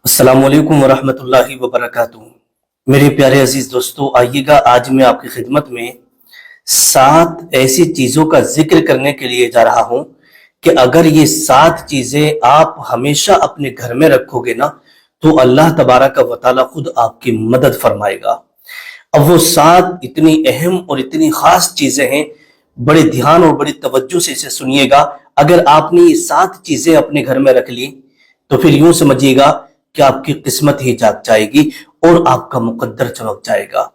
السلام علیکم ورحمۃ اللہ وبرکاتہ۔ میرے پیارے عزیز دوستو، آئیے گا آج میں آپ کی خدمت میں 7 ایسی چیزوں کا ذکر کرنے کے لیے جا رہا ہوں کہ اگر یہ 7 چیزیں آپ ہمیشہ اپنے گھر میں رکھو گے نا تو اللہ تبارک و تعالیٰ خود آپ کی مدد فرمائے گا۔ اب وہ 7 اتنی اہم اور اتنی خاص چیزیں ہیں، بڑے دھیان اور بڑی توجہ سے اسے سنیے گا۔ اگر آپ نے یہ 7 چیزیں اپنے گھر میں رکھ لی تو پھر یوں سمجھیے گا کہ آپ کی قسمت ہی جاگ جائے گی اور آپ کا مقدر چمک جائے گا۔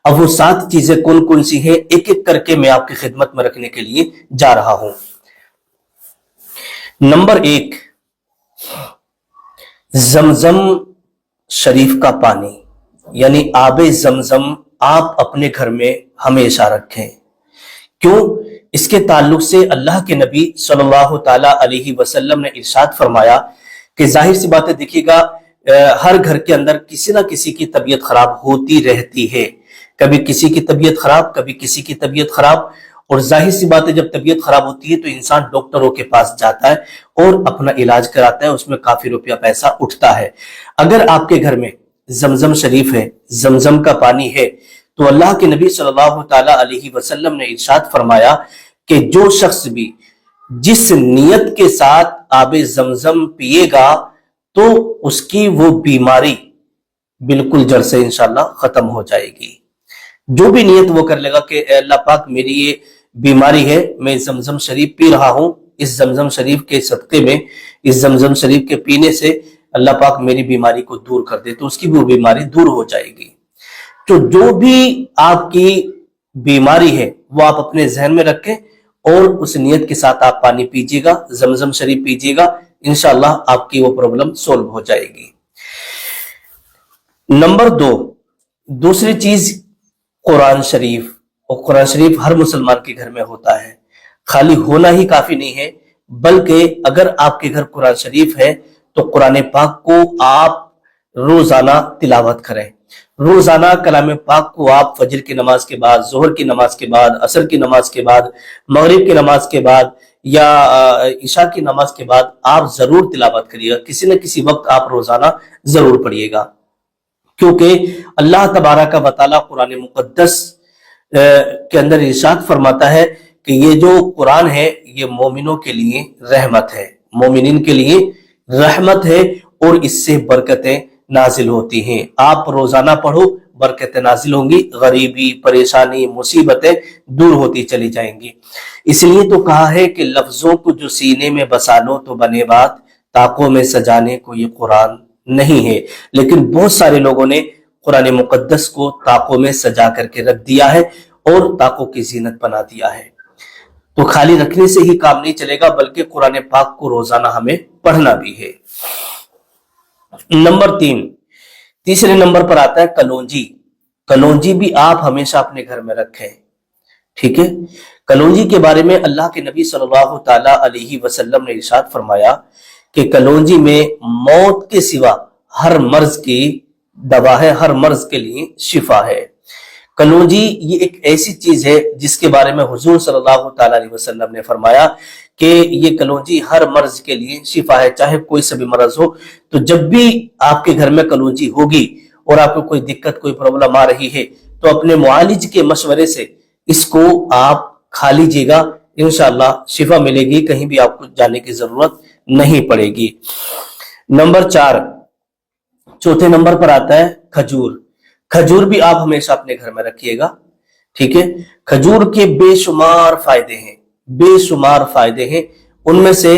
اب وہ 7 چیزیں کون کون سی ہیں ایک ایک کر کے میں آپ کی خدمت میں رکھنے کے لیے جا رہا ہوں۔ نمبر 1، زمزم شریف کا پانی، یعنی آب زمزم آپ اپنے گھر میں ہمیشہ رکھیں۔ کیوں؟ اس کے تعلق سے اللہ کے نبی صلی اللہ تعالی علیہ وسلم نے ارشاد فرمایا کہ ظاہر سی بات ہے، دیکھیے گا ہر گھر کے اندر کسی نہ کسی کی طبیعت خراب ہوتی رہتی ہے، کبھی کسی کی طبیعت خراب، کبھی کسی کی طبیعت خراب، اور ظاہر سی بات ہے جب طبیعت خراب ہوتی ہے تو انسان ڈاکٹروں کے پاس جاتا ہے اور اپنا علاج کراتا ہے، اس میں کافی روپیہ پیسہ اٹھتا ہے۔ اگر آپ کے گھر میں زمزم شریف ہے، زمزم کا پانی ہے، تو اللہ کے نبی صلی اللہ تعالی علیہ وسلم نے ارشاد فرمایا کہ جو شخص بھی جس نیت کے ساتھ آب زمزم پیے گا تو اس کی وہ بیماری بالکل جڑ سے انشاءاللہ ختم ہو جائے گی۔ جو بھی نیت وہ کر لے گا کہ اے اللہ پاک میری یہ بیماری ہے، میں زمزم شریف پی رہا ہوں، اس زمزم شریف کے صدقے میں، اس زمزم شریف کے پینے سے اللہ پاک میری بیماری کو دور کر دے، تو اس کی وہ بیماری دور ہو جائے گی۔ تو جو بھی آپ کی بیماری ہے وہ آپ اپنے ذہن میں رکھیں اور اس نیت کے ساتھ آپ پانی پیجیے گا، زمزم شریف پیجیے گا، انشاءاللہ آپ کی وہ پرابلم سولو ہو جائے گی۔ نمبر 2، دوسری چیز قرآن شریف۔ اور قرآن شریف ہر مسلمان کے گھر میں ہوتا ہے، خالی ہونا ہی کافی نہیں ہے، بلکہ اگر آپ کے گھر قرآن شریف ہے تو قرآن پاک کو آپ روزانہ تلاوت کریں۔ روزانہ کلام پاک کو آپ فجر کی نماز کے بعد، ظہر کی نماز کے بعد، عصر کی نماز کے بعد، مغرب کی نماز کے بعد یا عشاء کی نماز کے بعد آپ ضرور تلاوت کریے گا، کسی نہ کسی وقت آپ روزانہ ضرور پڑھیے گا، کیونکہ اللہ تبارک و تعالی قرآن مقدس کے اندر ارشاد فرماتا ہے کہ یہ جو قرآن ہے یہ مومنوں کے لیے رحمت ہے، مومنین کے لیے رحمت ہے، اور اس سے برکتیں نازل ہوتی ہیں۔ آپ روزانہ پڑھو، برکتیں نازل ہوں گی، غریبی، پریشانی، مصیبتیں دور ہوتی چلی جائیں گی۔ اس لیے تو کہا ہے کہ لفظوں کو جو سینے میں بسا لو تو بنے بات، طاقوں میں سجانے کو یہ قرآن نہیں ہے۔ لیکن بہت سارے لوگوں نے قرآن مقدس کو طاقوں میں سجا کر کے رکھ دیا ہے اور طاقوں کی زینت بنا دیا ہے۔ تو خالی رکھنے سے ہی کام نہیں چلے گا، بلکہ قرآن پاک کو روزانہ ہمیں پڑھنا بھی ہے۔ نمبر 3، تیسرے نمبر پر آتا ہے کلونجی۔ کلونجی بھی آپ ہمیشہ اپنے گھر میں رکھیں، ٹھیک ہے۔ کلونجی کے بارے میں اللہ کے نبی صلی اللہ تعالی علیہ وسلم نے ارشاد فرمایا کہ کلونجی میں موت کے سوا ہر مرض کی دوا ہے، ہر مرض کے لیے شفا ہے۔ کلونجی یہ ایک ایسی چیز ہے جس کے بارے میں حضور صلی اللہ تعالی علیہ وسلم نے فرمایا کہ یہ کلونجی ہر مرض کے لیے شفا ہے، چاہے کوئی سا بھی مرض ہو۔ تو جب بھی آپ کے گھر میں کلونجی ہوگی اور آپ کو کوئی دقت، کوئی پرابلم آ رہی ہے تو اپنے معالج کے مشورے سے اس کو آپ کھا لیجیے گا، انشاءاللہ شفا ملے گی، کہیں بھی آپ کو جانے کی ضرورت نہیں پڑے گی۔ نمبر 4، چوتھے نمبر پر آتا ہے کھجور۔ کھجور بھی آپ ہمیشہ اپنے گھر میں رکھیے گا، ٹھیک ہے۔ کھجور کے بے شمار فائدے ہیں، بے شمار فائدے ہیں۔ ان میں سے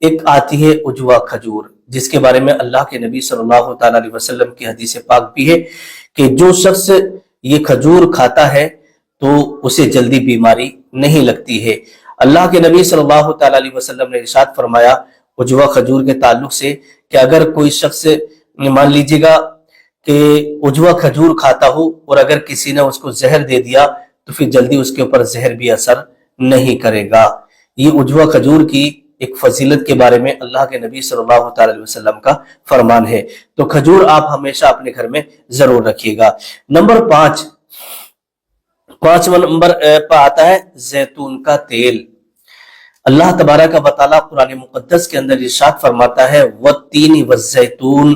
ایک آتی ہے عجوا کھجور، جس کے بارے میں اللہ کے نبی صلی اللہ تعالی علیہ وسلم کی حدیث پاک بھی ہے کہ جو شخص یہ کھجور کھاتا ہے تو اسے جلدی بیماری نہیں لگتی ہے۔ اللہ کے نبی صلی اللہ تعالی علیہ وسلم نے ارشاد فرمایا عجوا کھجور کے تعلق سے کہ اگر کوئی شخص مان لیجیے گا کہ عجوا کھجور کھاتا ہو اور اگر کسی نے اس کو زہر دے دیا تو پھر جلدی اس کے اوپر زہر بھی اثر نہیں کرے گا۔ یہ عجوا کھجور کی ایک فضیلت کے بارے میں اللہ کے نبی صلی اللہ تعالی علیہ وسلم کا فرمان ہے۔ تو کھجور آپ ہمیشہ اپنے گھر میں ضرور رکھیے گا۔ نمبر 5، پانچواں نمبر پر آتا ہے زیتون کا تیل۔ اللہ تبارک و تعالیٰ قرآن مقدس کے اندر ارشاد فرماتا ہے وَالتِّینِ وَالزَّیتُون